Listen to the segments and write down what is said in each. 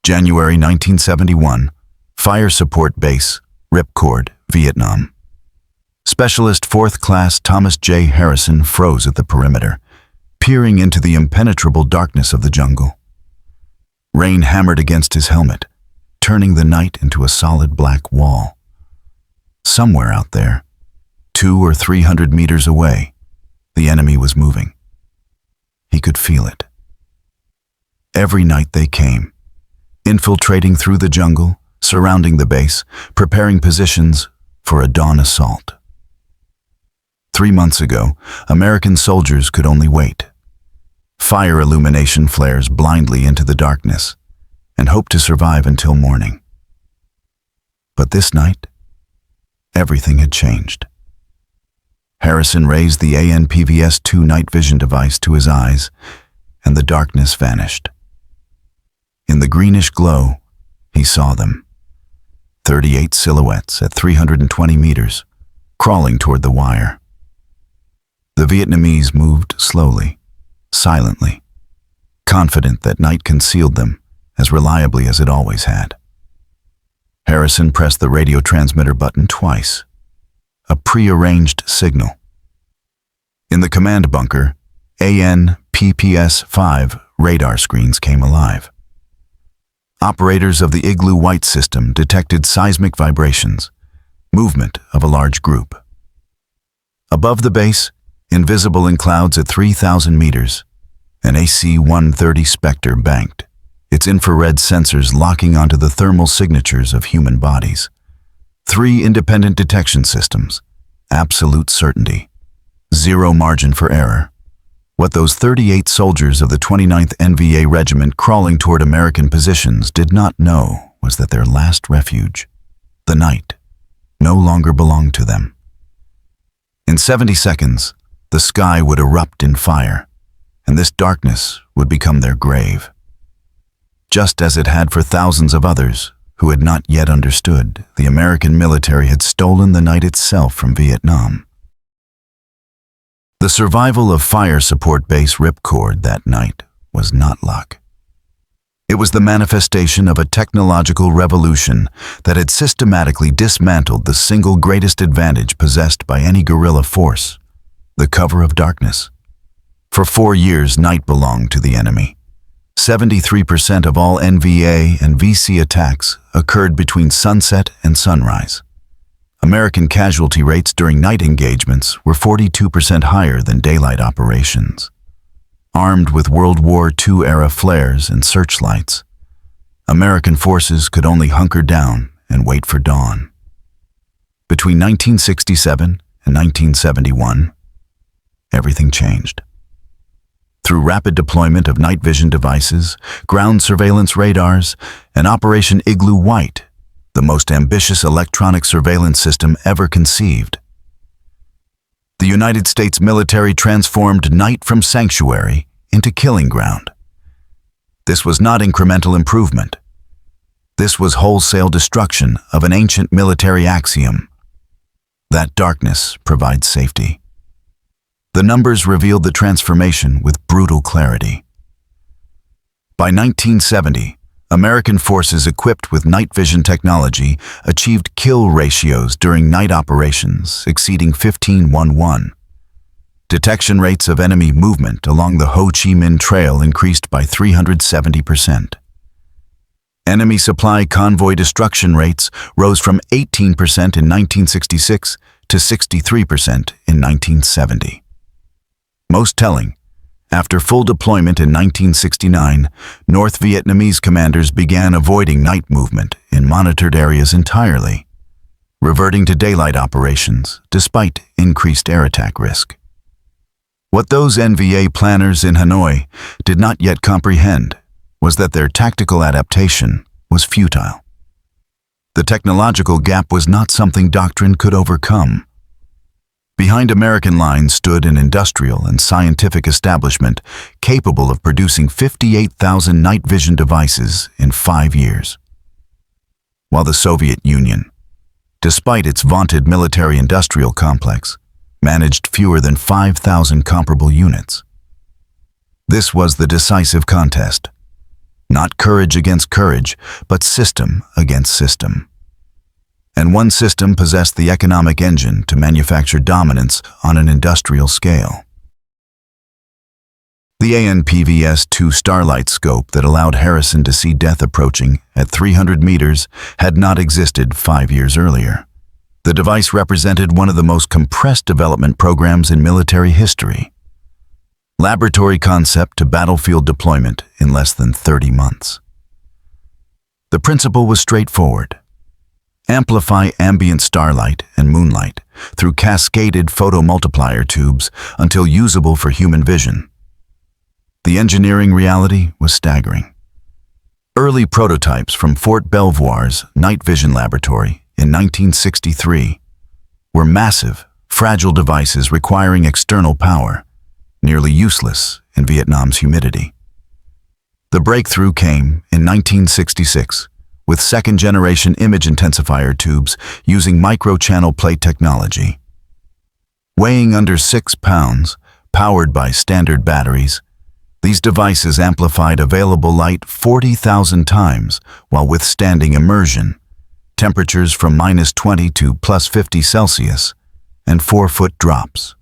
January 1971, Fire Support Base, Ripcord, Vietnam. Specialist 4th Class Thomas J. Harrison froze at the perimeter, peering into the impenetrable darkness of the jungle. Rain hammered against his helmet, turning the night into a solid black wall. Somewhere out there, 200 or 300 meters away, the enemy was moving. He could feel it. Every night they came, infiltrating through the jungle, surrounding the base, preparing positions for a dawn assault. 3 months ago, American soldiers could only wait. Fire illumination flares blindly into the darkness and hoped to survive until morning. But this night, everything had changed. Harrison raised the PVS-2 night vision device to his eyes, and the darkness vanished. In the greenish glow, he saw them. 38 silhouettes at 320 meters, crawling toward the wire. The Vietnamese moved slowly, silently, confident that night concealed them as reliably as it always had. Harrison pressed the radio transmitter button twice, a pre-arranged signal. In the command bunker, PVS-2 radar screens came alive. Operators of the Igloo White system detected seismic vibrations, movement of a large group. Above the base, invisible in clouds at 3,000 meters, an AC-130 Spectre banked, its infrared sensors locking onto the thermal signatures of human bodies. 3 independent detection systems, absolute certainty, zero margin for error. What those 38 soldiers of the 29th NVA Regiment crawling toward American positions did not know was that their last refuge, the night, no longer belonged to them. In 70 seconds, the sky would erupt in fire, and this darkness would become their grave. Just as it had for thousands of others who had not yet understood, the American military had stolen the night itself from Vietnam. The survival of Fire Support Base Ripcord that night was not luck. It was the manifestation of a technological revolution that had systematically dismantled the single greatest advantage possessed by any guerrilla force, the cover of darkness. For 4 years, night belonged to the enemy. 73% of all NVA and VC attacks occurred between sunset and sunrise. American casualty rates during night engagements were 42% higher than daylight operations. Armed with World War II-era flares and searchlights, American forces could only hunker down and wait for dawn. Between 1967 and 1971, everything changed. Through rapid deployment of night vision devices, ground surveillance radars, and Operation Igloo White, the most ambitious electronic surveillance system ever conceived, the United States military transformed night from sanctuary into killing ground. This was not incremental improvement. This was wholesale destruction of an ancient military axiom: that darkness provides safety. The numbers revealed the transformation with brutal clarity. By 1970, American forces equipped with night vision technology achieved kill ratios during night operations exceeding 15:1. Detection rates of enemy movement along the Ho Chi Minh Trail increased by 370%. Enemy supply convoy destruction rates rose from 18% in 1966 to 63% in 1970. Most telling, after full deployment in 1969, North Vietnamese commanders began avoiding night movement in monitored areas entirely, reverting to daylight operations despite increased air attack risk. What those NVA planners in Hanoi did not yet comprehend was that their tactical adaptation was futile. The technological gap was not something doctrine could overcome. Behind American lines stood an industrial and scientific establishment capable of producing 58,000 night vision devices in 5 years. While the Soviet Union, despite its vaunted military-industrial complex, managed fewer than 5,000 comparable units. This was the decisive contest. Not courage against courage, but system against system. And one system possessed the economic engine to manufacture dominance on an industrial scale. The PVS-2 Starlight Scope that allowed Harrison to see death approaching at 300 meters had not existed 5 years earlier. The device represented one of the most compressed development programs in military history. Laboratory concept to battlefield deployment in less than 30 months. The principle was straightforward. Amplify ambient starlight and moonlight through cascaded photomultiplier tubes until usable for human vision. The engineering reality was staggering. Early prototypes from Fort Belvoir's night vision laboratory in 1963 were massive, fragile devices requiring external power, nearly useless in Vietnam's humidity. The breakthrough came in 1966 with second-generation image intensifier tubes using microchannel plate technology. Weighing under 6 pounds, powered by standard batteries, these devices amplified available light 40,000 times while withstanding immersion, temperatures from -20 to +50 Celsius, and 4-foot drops.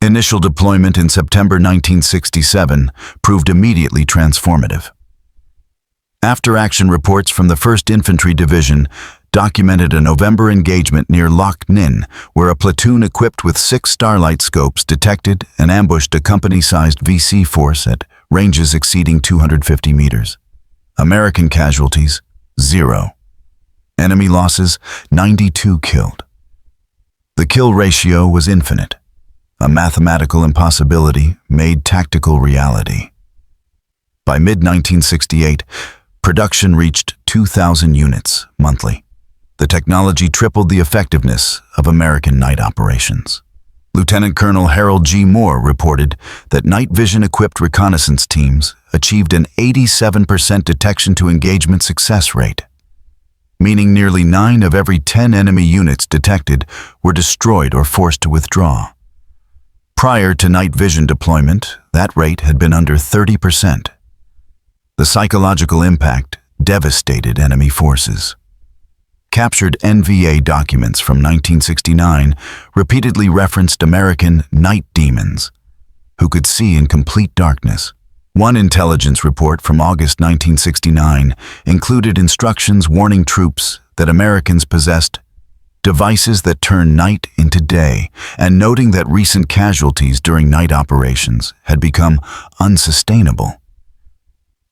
Initial deployment in September 1967 proved immediately transformative. After-action reports from the 1st Infantry Division documented a November engagement near Loc Ninh, where a platoon equipped with 6 Starlight Scopes detected and ambushed a company-sized VC force at ranges exceeding 250 meters. American casualties, 0. Enemy losses, 92 killed. The kill ratio was infinite, a mathematical impossibility made tactical reality. By mid-1968, production reached 2,000 units monthly. The technology tripled the effectiveness of American night operations. Lieutenant Colonel Harold G. Moore reported that night vision-equipped reconnaissance teams achieved an 87% detection to engagement success rate, meaning nearly 9 of every 10 enemy units detected were destroyed or forced to withdraw. Prior to night vision deployment, that rate had been under 30%. The psychological impact devastated enemy forces. Captured NVA documents from 1969 repeatedly referenced American night demons who could see in complete darkness. One intelligence report from August 1969 included instructions warning troops that Americans possessed devices that turn night into day, and noting that recent casualties during night operations had become unsustainable.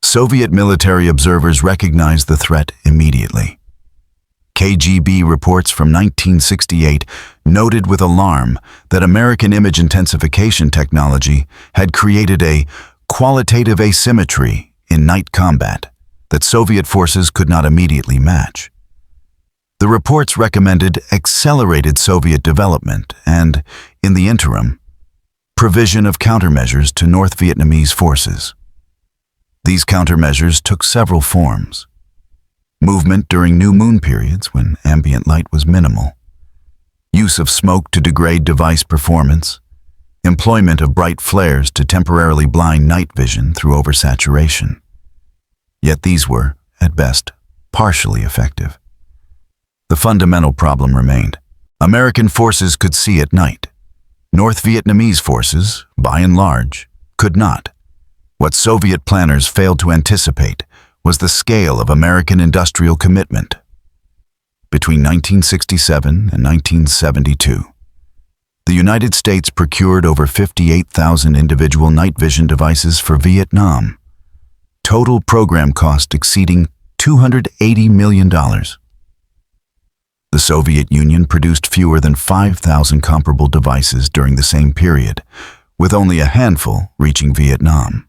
Soviet military observers recognized the threat immediately. KGB reports from 1968 noted with alarm that American image intensification technology had created a qualitative asymmetry in night combat that Soviet forces could not immediately match. The reports recommended accelerated Soviet development and, in the interim, provision of countermeasures to North Vietnamese forces. These countermeasures took several forms. Movement during new moon periods when ambient light was minimal, use of smoke to degrade device performance, employment of bright flares to temporarily blind night vision through oversaturation. Yet these were, at best, partially effective. The fundamental problem remained. American forces could see at night. North Vietnamese forces, by and large, could not. What Soviet planners failed to anticipate was the scale of American industrial commitment. Between 1967 and 1972, the United States procured over 58,000 individual night vision devices for Vietnam, total program cost exceeding $280 million. The Soviet Union produced fewer than 5,000 comparable devices during the same period, with only a handful reaching Vietnam.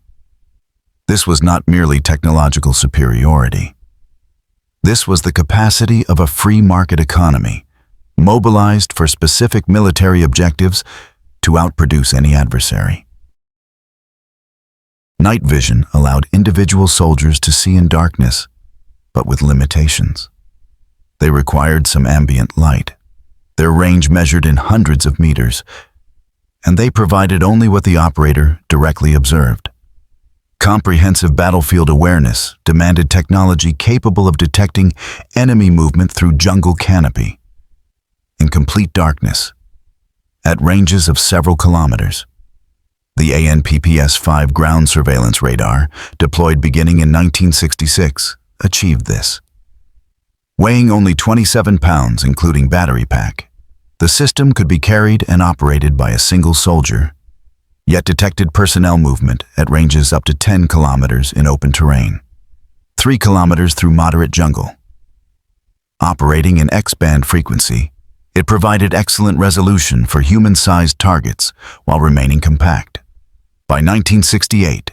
This was not merely technological superiority. This was the capacity of a free market economy, mobilized for specific military objectives to outproduce any adversary. Night vision allowed individual soldiers to see in darkness, but with limitations. They required some ambient light. Their range measured in hundreds of meters, and they provided only what the operator directly observed. Comprehensive battlefield awareness demanded technology capable of detecting enemy movement through jungle canopy, in complete darkness, at ranges of several kilometers. The ANPPS-5 ground surveillance radar, deployed beginning in 1966, achieved this. Weighing only 27 pounds, including battery pack, the system could be carried and operated by a single soldier, yet detected personnel movement at ranges up to 10 kilometers in open terrain, 3 kilometers through moderate jungle. Operating in X-band frequency, it provided excellent resolution for human-sized targets while remaining compact. By 1968,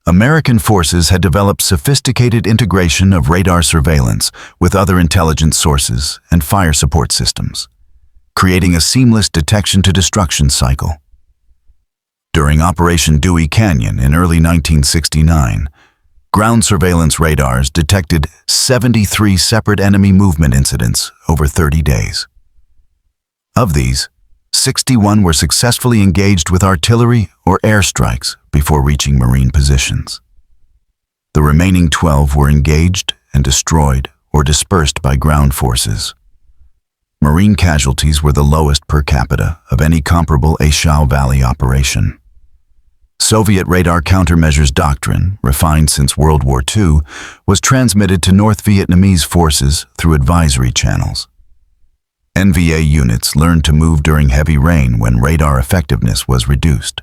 American forces had developed sophisticated integration of radar surveillance with other intelligence sources and fire support systems, creating a seamless detection-to-destruction cycle. During Operation Dewey Canyon in early 1969, ground surveillance radars detected 73 separate enemy movement incidents over 30 days. Of these, 61 were successfully engaged with artillery or airstrikes before reaching marine positions. The remaining 12 were engaged and destroyed or dispersed by ground forces. Marine casualties were the lowest per capita of any comparable Aishau Valley operation. Soviet radar countermeasures doctrine, refined since World War II, was transmitted to North Vietnamese forces through advisory channels. NVA units learned to move during heavy rain when radar effectiveness was reduced.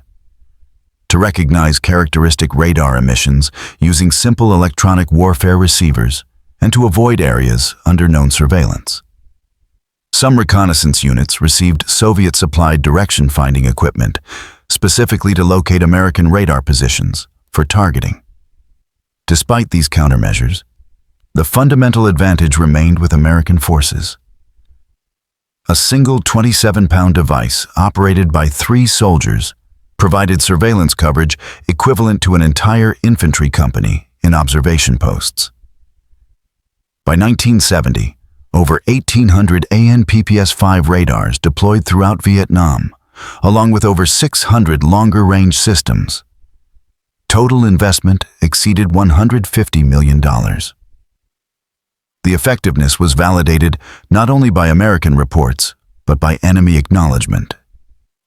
To recognize characteristic radar emissions using simple electronic warfare receivers and to avoid areas under known surveillance. Some reconnaissance units received Soviet-supplied direction-finding equipment specifically to locate American radar positions for targeting. Despite these countermeasures, the fundamental advantage remained with American forces. A single 27-pound device operated by 3 soldiers provided surveillance coverage equivalent to an entire infantry company in observation posts. By 1970, over 1,800 ANPPS-5 radars deployed throughout Vietnam, along with over 600 longer-range systems. Total investment exceeded $150 million. The effectiveness was validated not only by American reports, but by enemy acknowledgement.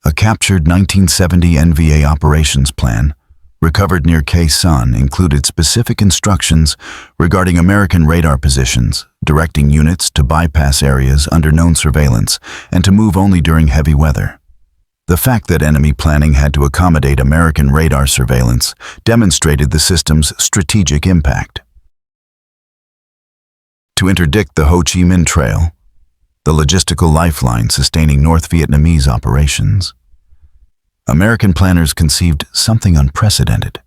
A captured 1970 NVA operations plan, recovered near Khe Sanh, included specific instructions regarding American radar positions, directing units to bypass areas under known surveillance and to move only during heavy weather. The fact that enemy planning had to accommodate American radar surveillance demonstrated the system's strategic impact. To interdict the Ho Chi Minh Trail, the logistical lifeline sustaining North Vietnamese operations, American planners conceived something unprecedented.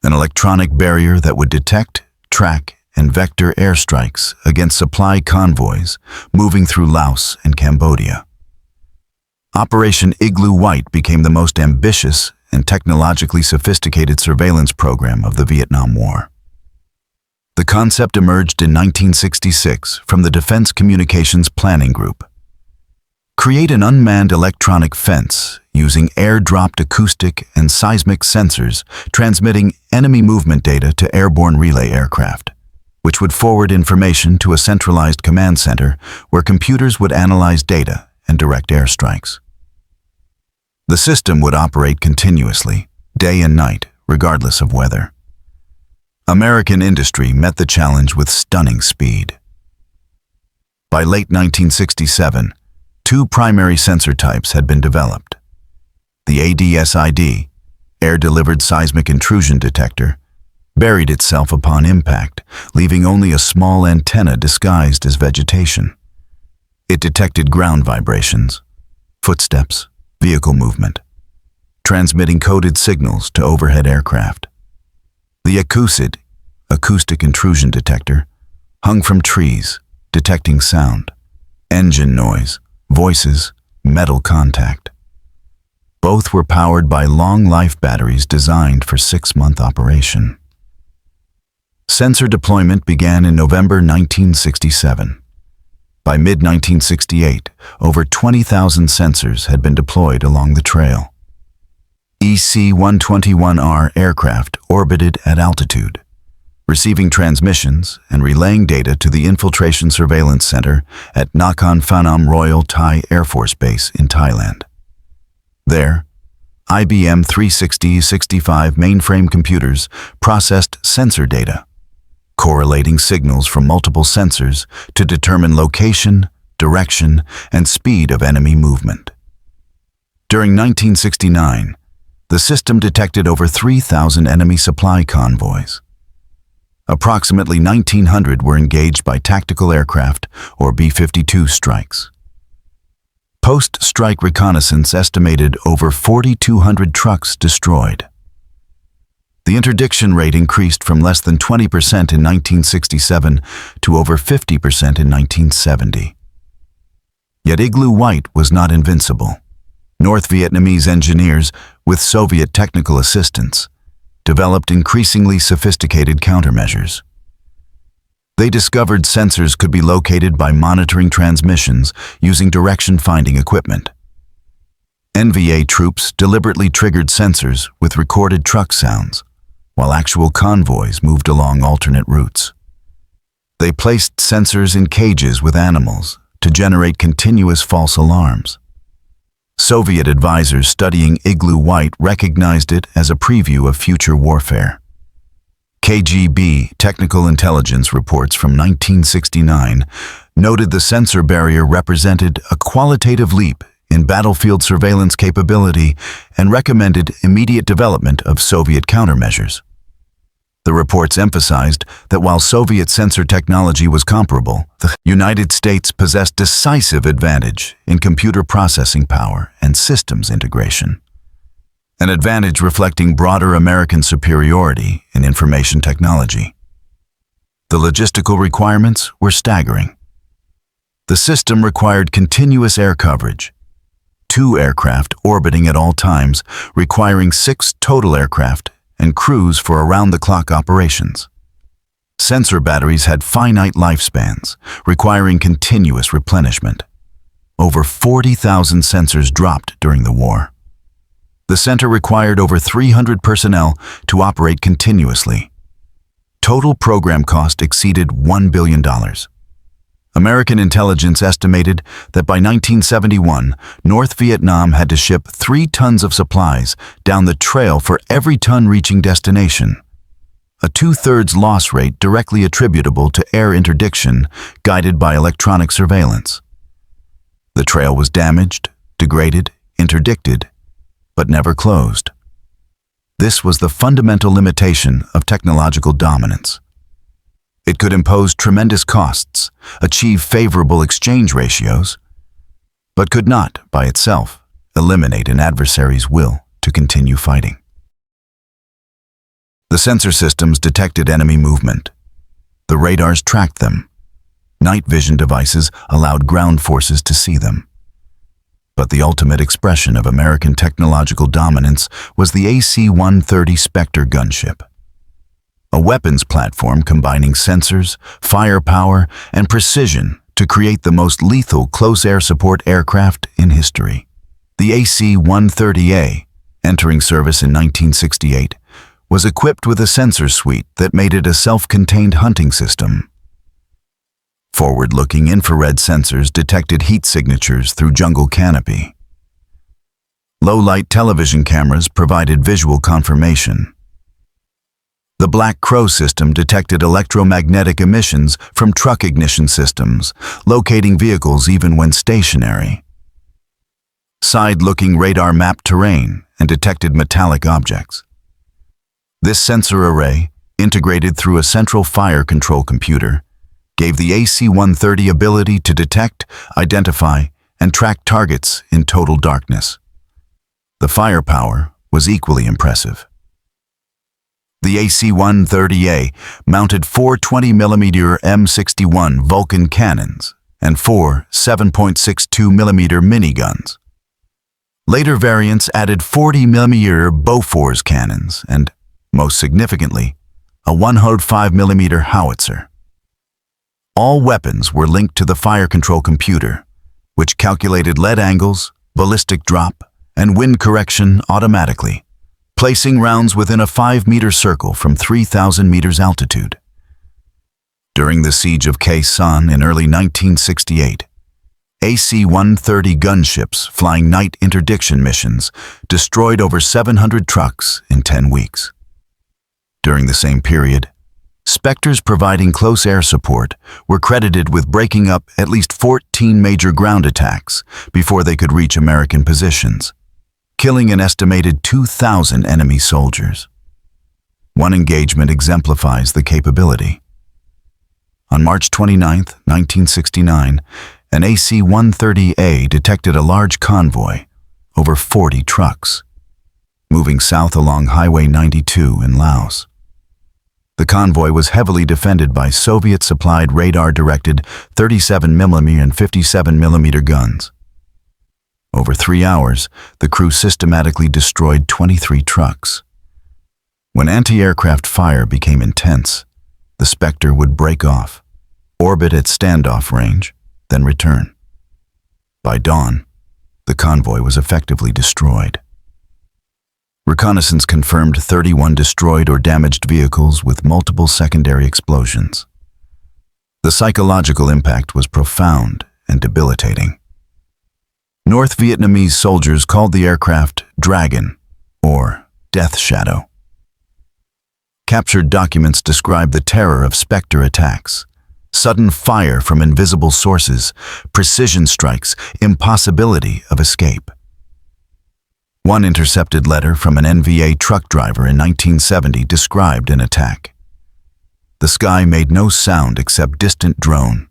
An electronic barrier that would detect, track, and vector airstrikes against supply convoys moving through Laos and Cambodia. Operation Igloo White became the most ambitious and technologically sophisticated surveillance program of the Vietnam War. The concept emerged in 1966 from the Defense Communications Planning Group. Create an unmanned electronic fence using air-dropped acoustic and seismic sensors transmitting enemy movement data to airborne relay aircraft, which would forward information to a centralized command center where computers would analyze data and direct airstrikes. The system would operate continuously, day and night, regardless of weather. American industry met the challenge with stunning speed. By late 1967, 2 primary sensor types had been developed. The ADSID, Air-Delivered Seismic Intrusion Detector, buried itself upon impact, leaving only a small antenna disguised as vegetation. It detected ground vibrations, footsteps, vehicle movement, transmitting coded signals to overhead aircraft. The ACUSID, Acoustic Intrusion Detector, hung from trees, detecting sound, engine noise, voices, metal contact. Both were powered by long-life batteries designed for 6-month operation. Sensor deployment began in November 1967. By mid-1968, over 20,000 sensors had been deployed along the trail. EC-121R aircraft orbited at altitude, receiving transmissions and relaying data to the Infiltration Surveillance Center at Nakhon Phanom Royal Thai Air Force Base in Thailand. There, IBM 360-65 mainframe computers processed sensor data, correlating signals from multiple sensors to determine location, direction, and speed of enemy movement. During 1969, the system detected over 3,000 enemy supply convoys. Approximately 1,900 were engaged by tactical aircraft or B-52 strikes. Post-strike reconnaissance estimated over 4,200 trucks destroyed. The interdiction rate increased from less than 20% in 1967 to over 50% in 1970. Yet Igloo White was not invincible. North Vietnamese engineers, with Soviet technical assistance, developed increasingly sophisticated countermeasures. They discovered sensors could be located by monitoring transmissions using direction-finding equipment. NVA troops deliberately triggered sensors with recorded truck sounds, while actual convoys moved along alternate routes. They placed sensors in cages with animals to generate continuous false alarms. Soviet advisors studying Igloo White recognized it as a preview of future warfare. KGB technical intelligence reports from 1969 noted the sensor barrier represented a qualitative leap in battlefield surveillance capability and recommended immediate development of Soviet countermeasures. The reports emphasized that while Soviet sensor technology was comparable, the United States possessed decisive advantage in computer processing power and systems integration, an advantage reflecting broader American superiority in information technology. The logistical requirements were staggering. The system required continuous air coverage, 2 aircraft orbiting at all times, requiring 6 total aircraft and crews for around-the-clock operations. Sensor batteries had finite lifespans, requiring continuous replenishment. Over 40,000 sensors dropped during the war. The center required over 300 personnel to operate continuously. Total program cost exceeded $1 billion. American intelligence estimated that by 1971, North Vietnam had to ship 3 tons of supplies down the trail for every ton reaching destination, a 2/3 loss rate directly attributable to air interdiction guided by electronic surveillance. The trail was damaged, degraded, interdicted, but never closed. This was the fundamental limitation of technological dominance. It could impose tremendous costs, achieve favorable exchange ratios, but could not, by itself, eliminate an adversary's will to continue fighting. The sensor systems detected enemy movement. The radars tracked them. Night vision devices allowed ground forces to see them. But the ultimate expression of American technological dominance was the AC-130 Spectre gunship, a weapons platform combining sensors, firepower, and precision to create the most lethal close air support aircraft in history. The AC-130A, entering service in 1968, was equipped with a sensor suite that made it a self-contained hunting system. Forward-looking infrared sensors detected heat signatures through jungle canopy. Low-light television cameras provided visual confirmation. The Black Crow system detected electromagnetic emissions from truck ignition systems, locating vehicles even when stationary. Side-looking radar mapped terrain and detected metallic objects. This sensor array, integrated through a central fire control computer, gave the AC-130 ability to detect, identify, and track targets in total darkness. The firepower was equally impressive. The AC-130A mounted 4 20mm M61 Vulcan cannons and 4 7.62mm miniguns. Later variants added 40mm Bofors cannons and, most significantly, a 105mm howitzer. All weapons were linked to the fire control computer, which calculated lead angles, ballistic drop, and wind correction automatically, placing rounds within a 5-meter circle from 3,000 meters altitude. During the siege of Khe Sanh in early 1968, AC-130 gunships flying night interdiction missions destroyed over 700 trucks in 10 weeks. During the same period, Spectres providing close air support were credited with breaking up at least 14 major ground attacks before they could reach American positions, killing an estimated 2,000 enemy soldiers. One engagement exemplifies the capability. On March 29, 1969, an AC-130A detected a large convoy, over 40 trucks, moving south along Highway 92 in Laos. The convoy was heavily defended by Soviet-supplied radar-directed 37mm and 57mm guns. Over 3 hours, the crew systematically destroyed 23 trucks. When anti-aircraft fire became intense, the Spectre would break off, orbit at standoff range, then return. By dawn, the convoy was effectively destroyed. Reconnaissance confirmed 31 destroyed or damaged vehicles with multiple secondary explosions. The psychological impact was profound and debilitating. North Vietnamese soldiers called the aircraft Dragon, or Death Shadow. Captured documents describe the terror of Spectre attacks: sudden fire from invisible sources, precision strikes, impossibility of escape. One intercepted letter from an NVA truck driver in 1970 described an attack. The sky made no sound except distant drone,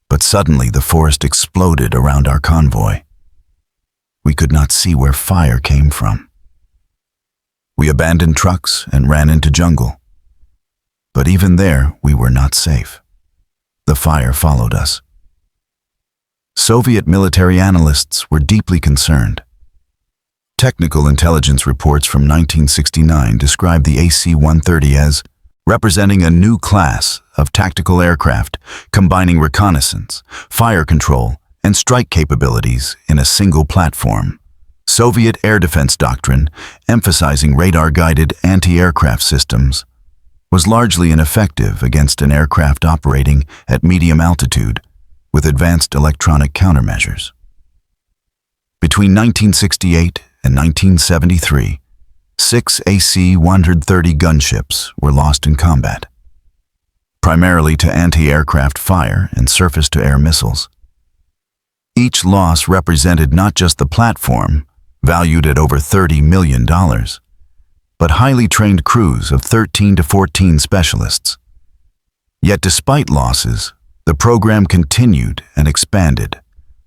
but suddenly the forest exploded around our convoy. We could not see where fire came from. We abandoned trucks and ran into jungle. But even there, we were not safe. The fire followed us. Soviet military analysts were deeply concerned. Technical intelligence reports from 1969 describe the AC-130 as representing a new class of tactical aircraft combining reconnaissance, fire control, and strike capabilities in a single platform. Soviet air defense doctrine, emphasizing radar-guided anti-aircraft systems, was largely ineffective against an aircraft operating at medium altitude with advanced electronic countermeasures. Between 1968 and 1973, 6 AC-130 gunships were lost in combat, primarily to anti-aircraft fire and surface-to-air missiles. Each loss represented not just the platform, valued at over $30 million, but highly trained crews of 13 to 14 specialists. Yet despite losses, the program continued and expanded,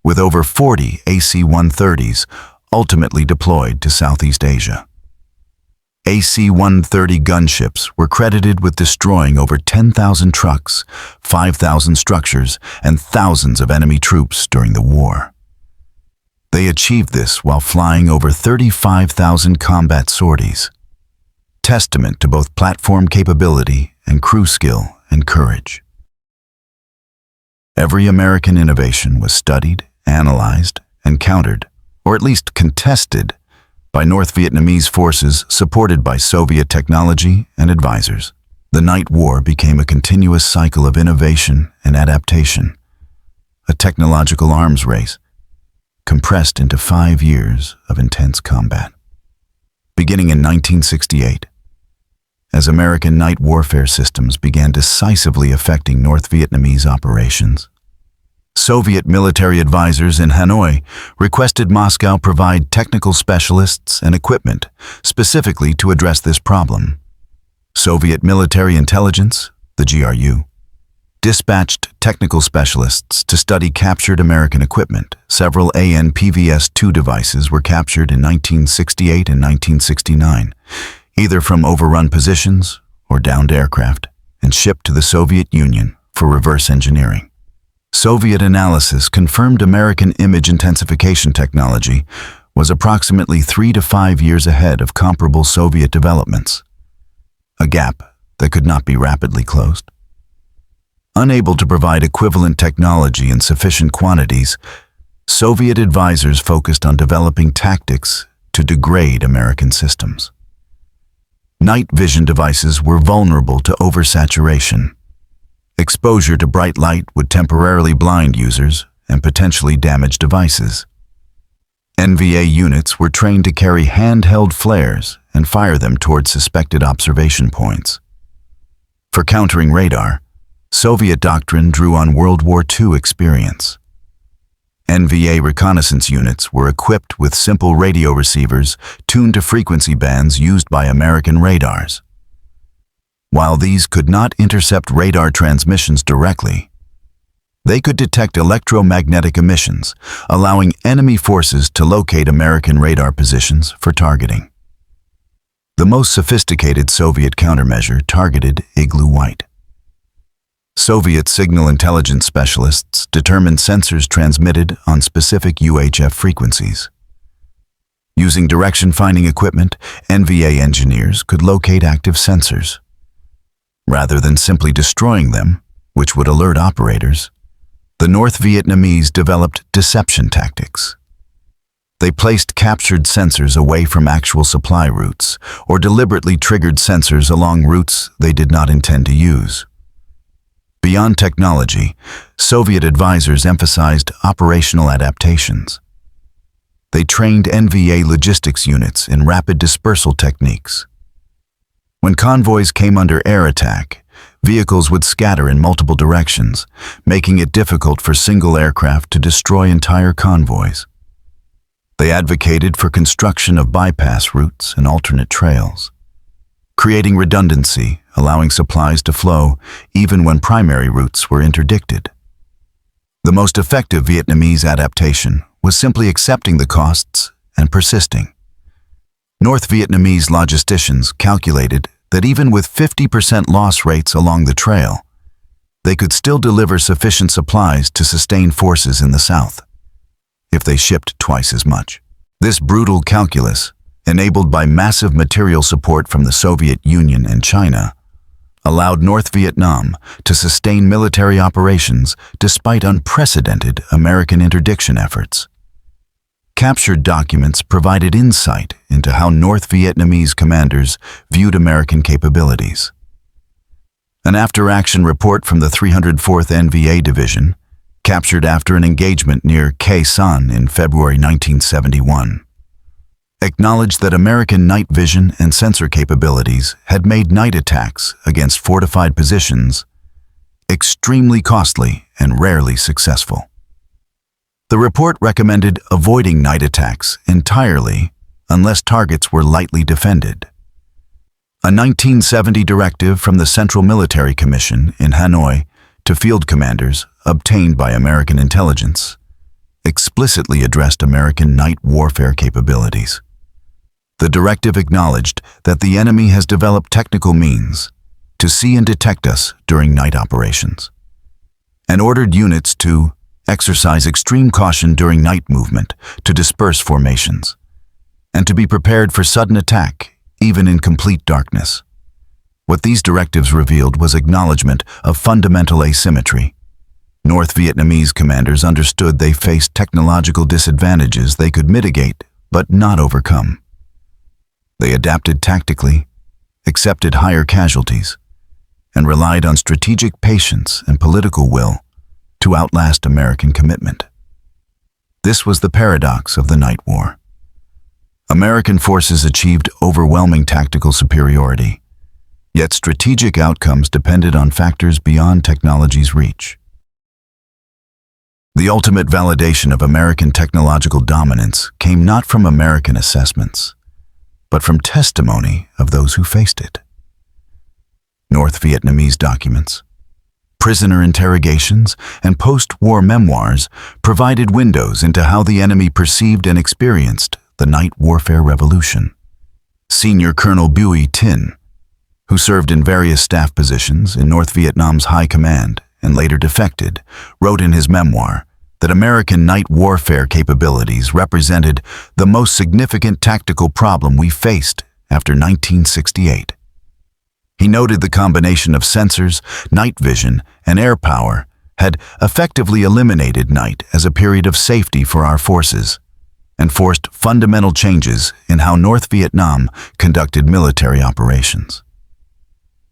with over 40 AC-130s ultimately deployed to Southeast Asia. AC-130 gunships were credited with destroying over 10,000 trucks, 5,000 structures, and thousands of enemy troops during the war. They achieved this while flying over 35,000 combat sorties, testament to both platform capability and crew skill and courage. Every American innovation was studied, analyzed, and countered, or at least contested, by North Vietnamese forces supported by Soviet technology and advisors. The Night War became a continuous cycle of innovation and adaptation, a technological arms race, compressed into 5 years of intense combat. Beginning in 1968, as American night warfare systems began decisively affecting North Vietnamese operations, Soviet military advisors in Hanoi requested Moscow provide technical specialists and equipment specifically to address this problem. Soviet military intelligence, the GRU, dispatched technical specialists to study captured American equipment. Several PVS-2 devices were captured in 1968 and 1969, either from overrun positions or downed aircraft, and shipped to the Soviet Union for reverse engineering. Soviet analysis confirmed American image intensification technology was approximately 3 to 5 years ahead of comparable Soviet developments, a gap that could not be rapidly closed. Unable to provide equivalent technology in sufficient quantities, Soviet advisors focused on developing tactics to degrade American systems. Night vision devices were vulnerable to oversaturation. Exposure to bright light would temporarily blind users and potentially damage devices. NVA units were trained to carry handheld flares and fire them toward suspected observation points. For countering radar, Soviet doctrine drew on World War II experience. NVA reconnaissance units were equipped with simple radio receivers tuned to frequency bands used by American radars. While these could not intercept radar transmissions directly, they could detect electromagnetic emissions, allowing enemy forces to locate American radar positions for targeting. The most sophisticated Soviet countermeasure targeted Igloo White. Soviet signal intelligence specialists determined sensors transmitted on specific UHF frequencies. Using direction-finding equipment, NVA engineers could locate active sensors. Rather than simply destroying them, which would alert operators, the North Vietnamese developed deception tactics. They placed captured sensors away from actual supply routes or deliberately triggered sensors along routes they did not intend to use. Beyond technology, Soviet advisors emphasized operational adaptations. They trained NVA logistics units in rapid dispersal techniques. When convoys came under air attack, vehicles would scatter in multiple directions, making it difficult for single aircraft to destroy entire convoys. They advocated for construction of bypass routes and alternate trails, creating redundancy, allowing supplies to flow even when primary routes were interdicted. The most effective Vietnamese adaptation was simply accepting the costs and persisting. North Vietnamese logisticians calculated that even with 50% loss rates along the trail, they could still deliver sufficient supplies to sustain forces in the south, if they shipped twice as much. This brutal calculus, enabled by massive material support from the Soviet Union and China, allowed North Vietnam to sustain military operations despite unprecedented American interdiction efforts. Captured documents provided insight into how North Vietnamese commanders viewed American capabilities. An after-action report from the 304th NVA Division, captured after an engagement near Khe Sanh in February 1971, acknowledged that American night vision and sensor capabilities had made night attacks against fortified positions extremely costly and rarely successful. The report recommended avoiding night attacks entirely unless targets were lightly defended. A 1970 directive from the Central Military Commission in Hanoi to field commanders, obtained by American intelligence, explicitly addressed American night warfare capabilities. The directive acknowledged that the enemy has developed technical means to see and detect us during night operations, and ordered units to exercise extreme caution during night movement to disperse formations, and to be prepared for sudden attack, even in complete darkness. What these directives revealed was acknowledgement of fundamental asymmetry. North Vietnamese commanders understood they faced technological disadvantages they could mitigate but not overcome. They adapted tactically, accepted higher casualties, and relied on strategic patience and political will to outlast American commitment. This was the paradox of the Night War. American forces achieved overwhelming tactical superiority, yet strategic outcomes depended on factors beyond technology's reach. The ultimate validation of American technological dominance came not from American assessments, but from testimony of those who faced it. North Vietnamese documents, prisoner interrogations, and post-war memoirs provided windows into how the enemy perceived and experienced the night warfare revolution. Senior Colonel Bui Tin, who served in various staff positions in North Vietnam's high command and later defected, wrote in his memoir that American night warfare capabilities represented the most significant tactical problem we faced after 1968. He noted the combination of sensors, night vision, and air power had effectively eliminated night as a period of safety for our forces, and forced fundamental changes in how North Vietnam conducted military operations.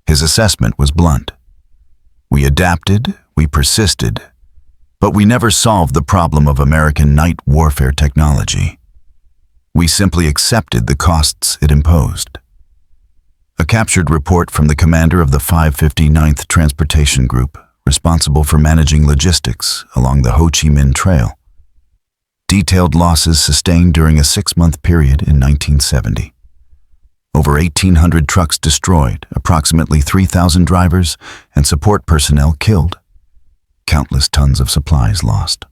His assessment was blunt. We adapted, we persisted, but we never solved the problem of American night warfare technology. We simply accepted the costs it imposed. A captured report from the commander of the 559th Transportation Group, responsible for managing logistics along the Ho Chi Minh Trail, detailed losses sustained during a 6-month period in 1970. Over 1,800 trucks destroyed, approximately 3,000 drivers and support personnel killed, countless tons of supplies lost.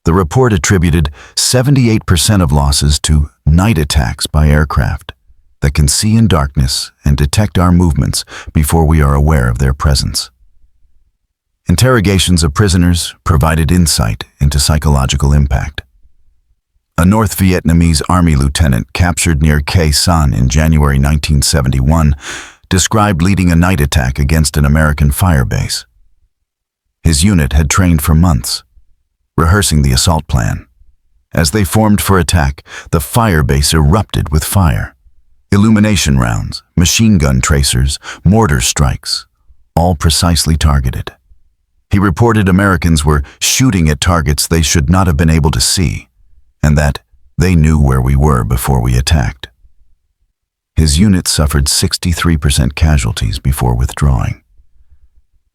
The report attributed 78% of losses to night attacks by aircraft that can see in darkness and detect our movements before we are aware of their presence. Interrogations of prisoners provided insight into psychological impact. A North Vietnamese Army lieutenant captured near Khe Sanh in January 1971 described leading a night attack against an American firebase. His unit had trained for months, rehearsing the assault plan. As they formed for attack, the firebase erupted with fire. Illumination rounds, machine gun tracers, mortar strikes, all precisely targeted. He reported Americans were shooting at targets they should not have been able to see, and that they knew where we were before we attacked. His unit suffered 63% casualties before withdrawing.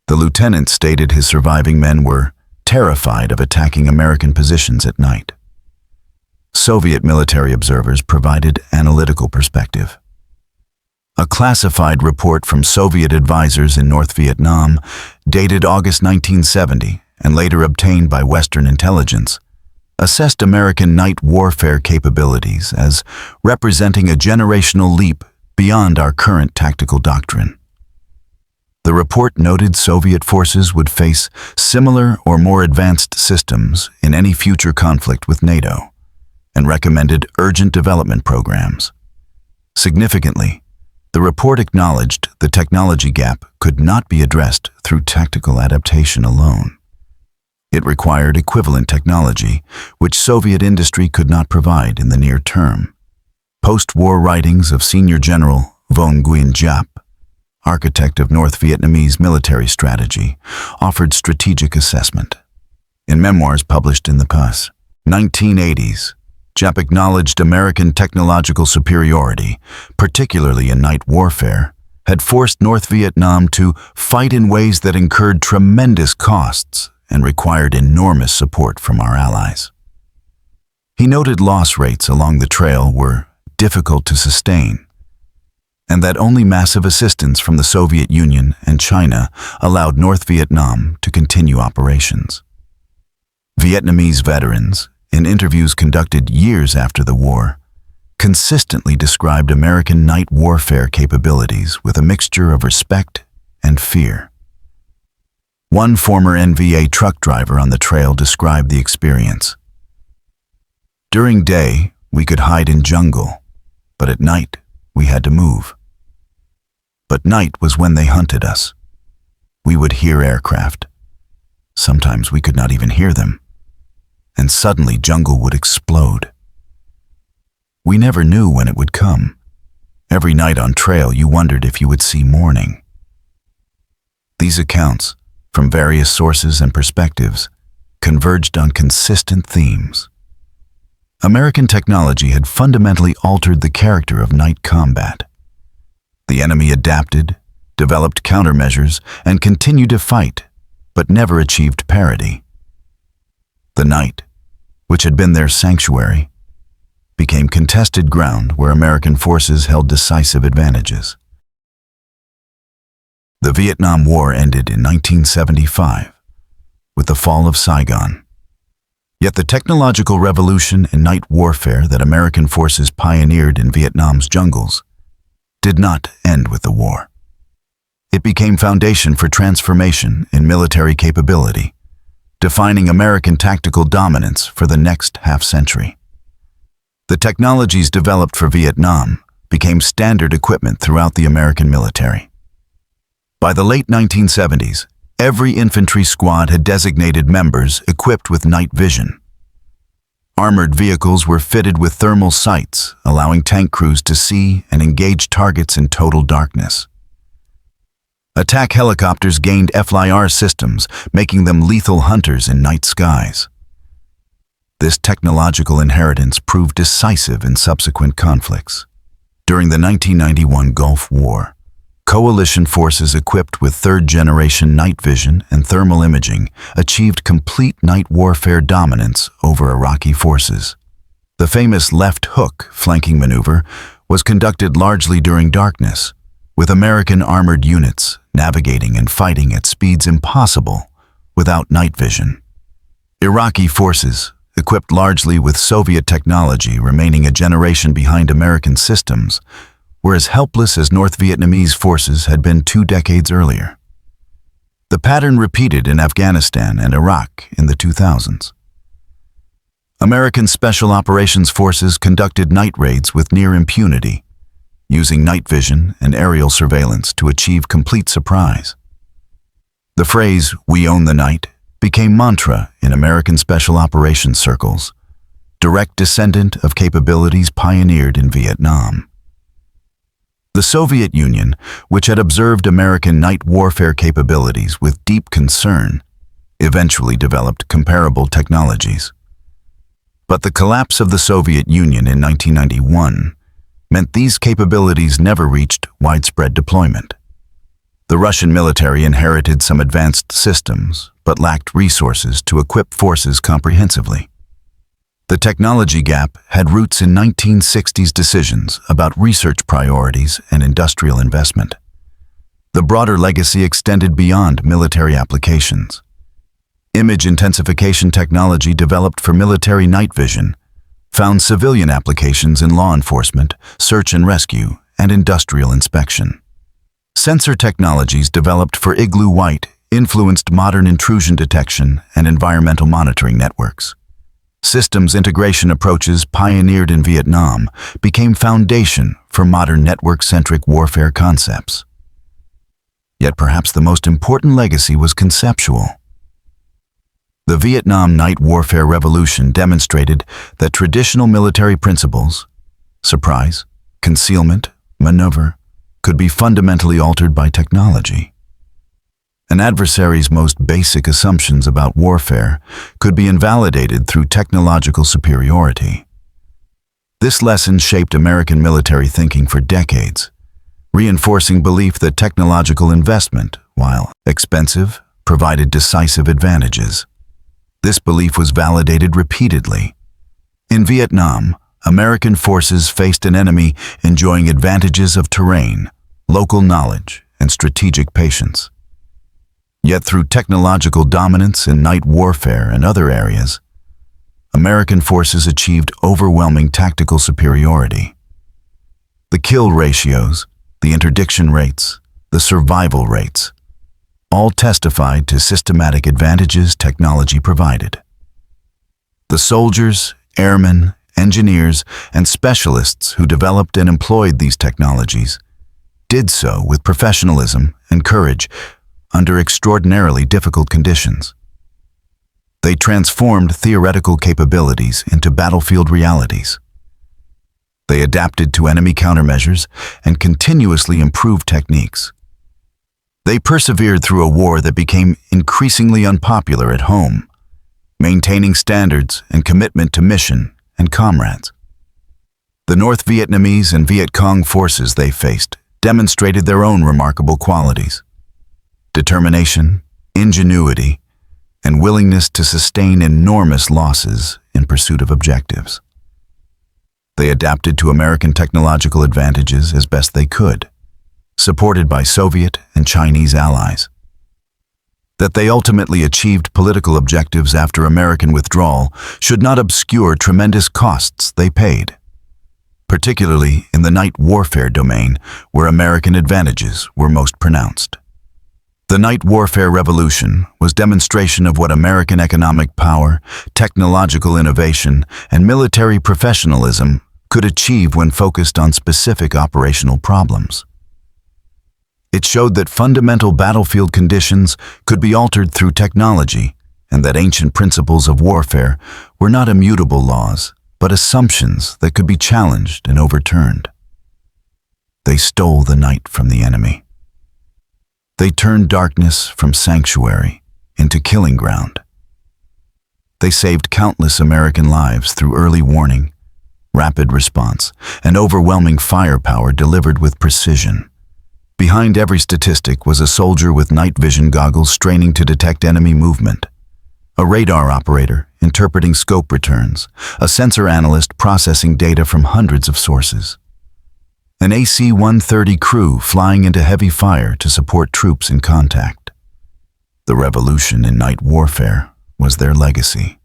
The lieutenant stated his surviving men were terrified of attacking American positions at night. Soviet military observers provided analytical perspective. A classified report from Soviet advisors in North Vietnam, dated August 1970 and later obtained by Western intelligence, assessed American night warfare capabilities as representing a generational leap beyond our current tactical doctrine. The report noted Soviet forces would face similar or more advanced systems in any future conflict with NATO, and recommended urgent development programs. Significantly, the report acknowledged the technology gap could not be addressed through tactical adaptation alone. It required equivalent technology, which Soviet industry could not provide in the near term. Post-war writings of Senior General Von Nguyen Giap, architect of North Vietnamese military strategy, offered strategic assessment. In memoirs published in the PVS 1980s, Giap acknowledged American technological superiority, particularly in night warfare, had forced North Vietnam to fight in ways that incurred tremendous costs and required enormous support from our allies. He noted loss rates along the trail were difficult to sustain, and that only massive assistance from the Soviet Union and China allowed North Vietnam to continue operations. Vietnamese veterans, in interviews conducted years after the war, consistently described American night warfare capabilities with a mixture of respect and fear. One former NVA truck driver on the trail described the experience. During day, we could hide in jungle, but at night, we had to move. But night was when they hunted us. We would hear aircraft. Sometimes we could not even hear them, and suddenly jungle would explode. We never knew when it would come. Every night on trail, you wondered if you would see morning. These accounts, from various sources and perspectives, converged on consistent themes. American technology had fundamentally altered the character of night combat. The enemy adapted, developed countermeasures, and continued to fight, but never achieved parity. The night, which had been their sanctuary, became contested ground where American forces held decisive advantages. The Vietnam War ended in 1975, with the fall of Saigon. Yet the technological revolution in night warfare that American forces pioneered in Vietnam's jungles did not end with the war. It became foundation for transformation in military capability, defining American tactical dominance for the next half-century. The technologies developed for Vietnam became standard equipment throughout the American military. By the late 1970s, every infantry squad had designated members equipped with night vision. Armored vehicles were fitted with thermal sights, allowing tank crews to see and engage targets in total darkness. Attack helicopters gained FLIR systems, making them lethal hunters in night skies. This technological inheritance proved decisive in subsequent conflicts. During the 1991 Gulf War, coalition forces equipped with third-generation night vision and thermal imaging achieved complete night warfare dominance over Iraqi forces. The famous left hook flanking maneuver was conducted largely during darkness, with American armored units navigating and fighting at speeds impossible without night vision. Iraqi forces, equipped largely with Soviet technology remaining a generation behind American systems, were as helpless as North Vietnamese forces had been 2 decades earlier. The pattern repeated in Afghanistan and Iraq in the 2000s. American Special Operations Forces conducted night raids with near impunity, using night vision and aerial surveillance to achieve complete surprise. The phrase, "We own the night," became mantra in American Special Operations circles, direct descendant of capabilities pioneered in Vietnam. The Soviet Union, which had observed American night warfare capabilities with deep concern, eventually developed comparable technologies. But the collapse of the Soviet Union in 1991 meant these capabilities never reached widespread deployment. The Russian military inherited some advanced systems, but lacked resources to equip forces comprehensively. The technology gap had roots in 1960s decisions about research priorities and industrial investment. The broader legacy extended beyond military applications. Image intensification technology developed for military night vision found civilian applications in law enforcement, search and rescue, and industrial inspection. Sensor technologies developed for Igloo White influenced modern intrusion detection and environmental monitoring networks. Systems integration approaches pioneered in Vietnam became foundation for modern network-centric warfare concepts. Yet perhaps the most important legacy was conceptual. The Vietnam night warfare revolution demonstrated that traditional military principles, surprise, concealment, maneuver, could be fundamentally altered by technology. An adversary's most basic assumptions about warfare could be invalidated through technological superiority. This lesson shaped American military thinking for decades, reinforcing belief that technological investment, while expensive, provided decisive advantages. This belief was validated repeatedly. In Vietnam, American forces faced an enemy enjoying advantages of terrain, local knowledge, and strategic patience. Yet through technological dominance in night warfare and other areas, American forces achieved overwhelming tactical superiority. The kill ratios, the interdiction rates, the survival rates, all testified to systematic advantages technology provided. The soldiers, airmen, engineers, and specialists who developed and employed these technologies did so with professionalism and courage under extraordinarily difficult conditions. They transformed theoretical capabilities into battlefield realities. They adapted to enemy countermeasures and continuously improved techniques. They persevered through a war that became increasingly unpopular at home, maintaining standards and commitment to mission and comrades. The North Vietnamese and Viet Cong forces they faced demonstrated their own remarkable qualities: determination, ingenuity, and willingness to sustain enormous losses in pursuit of objectives. They adapted to American technological advantages as best they could, supported by Soviet and Chinese allies. That they ultimately achieved political objectives after American withdrawal should not obscure tremendous costs they paid, particularly in the night warfare domain where American advantages were most pronounced. The night warfare revolution was demonstration of what American economic power, technological innovation, and military professionalism could achieve when focused on specific operational problems. It showed that fundamental battlefield conditions could be altered through technology, and that ancient principles of warfare were not immutable laws, but assumptions that could be challenged and overturned. They stole the night from the enemy. They turned darkness from sanctuary into killing ground. They saved countless American lives through early warning, rapid response, and overwhelming firepower delivered with precision. Behind every statistic was a soldier with night vision goggles straining to detect enemy movement, a radar operator interpreting scope returns, a sensor analyst processing data from hundreds of sources, an AC-130 crew flying into heavy fire to support troops in contact. The revolution in night warfare was their legacy.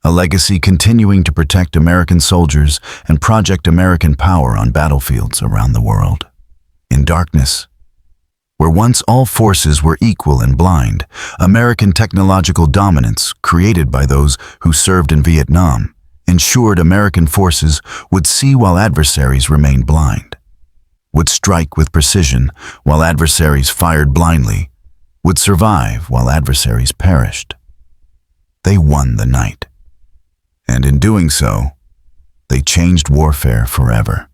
A legacy continuing to protect American soldiers and project American power on battlefields around the world. In darkness, where once all forces were equal and blind, American technological dominance, created by those who served in Vietnam, ensured American forces would see while adversaries remained blind, would strike with precision while adversaries fired blindly, would survive while adversaries perished. They won the night. And in doing so, they changed warfare forever.